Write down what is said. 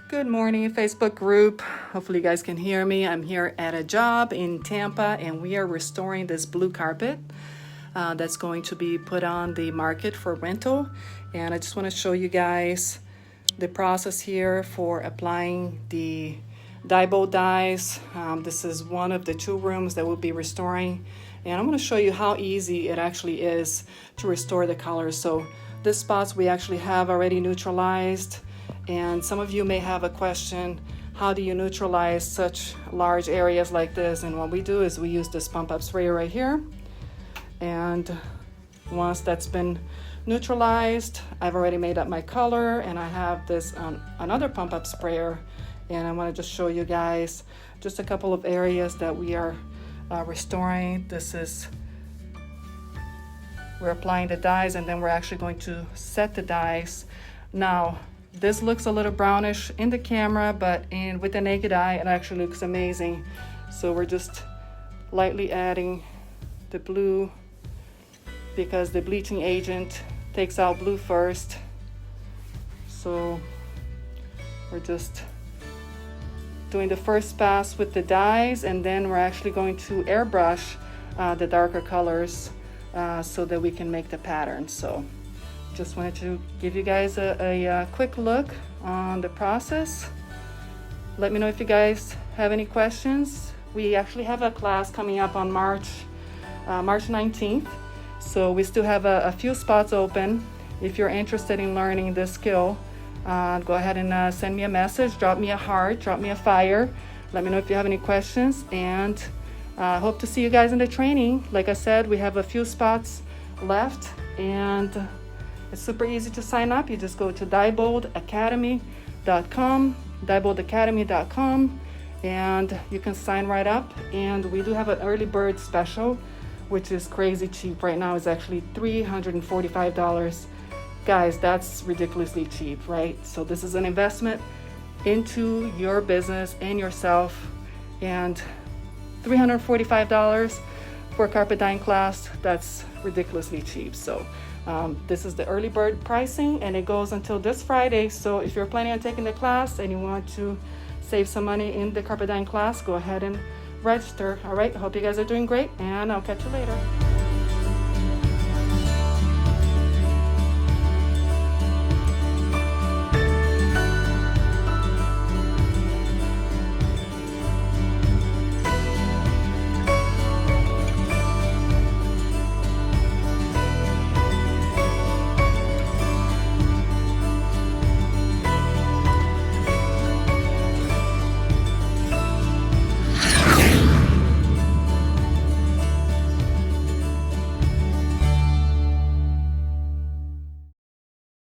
Good morning, Facebook group. Hopefully you guys can hear me. I'm here at a job in Tampa and we are restoring this blue carpet that's going to be put on the market for rental. And I just want to show you guys the process here for applying the DyeBold dyes. This is one of the 2 rooms that we'll be restoring. And I'm going to show you how easy it actually is to restore the colors. So this spots we actually have already neutralized. And some of you may have a question, how do you neutralize such large areas like this? And what we do is we use this pump up sprayer right here. And once that's been neutralized, I've already made up my color and I have this another pump up sprayer. And I want to just show you guys just a couple of areas that we are restoring. We're applying the dyes and then we're actually going to set the dyes. Now, this looks a little brownish in the camera, but with the naked eye, it actually looks amazing. So we're just lightly adding the blue because the bleaching agent takes out blue first. So we're just doing the first pass with the dyes, and then we're actually going to airbrush the darker colors so that we can make the pattern. So just wanted to give you guys a quick look on the process. Let me know if you guys have any questions. We actually have a class coming up on March 19th. So we still have a few spots open. If you're interested in learning this skill, go ahead and send me a message, drop me a heart, drop me a fire. Let me know if you have any questions, and hope to see you guys in the training. Like I said, we have a few spots left, and it's super easy to sign up. You just go to DyeBoldAcademy.com, DyeBoldAcademy.com, and you can sign right up. And we do have an early bird special, which is crazy cheap. Right now it's actually $345. Guys, that's ridiculously cheap, right? So this is an investment into your business and yourself, and $345 for a carpet dyeing class, that's ridiculously cheap. So this is the early bird pricing, and it goes until this Friday. So if you're planning on taking the class and you want to save some money in the carpet dyeing class, go ahead and register. All right, I hope you guys are doing great, and I'll catch you later.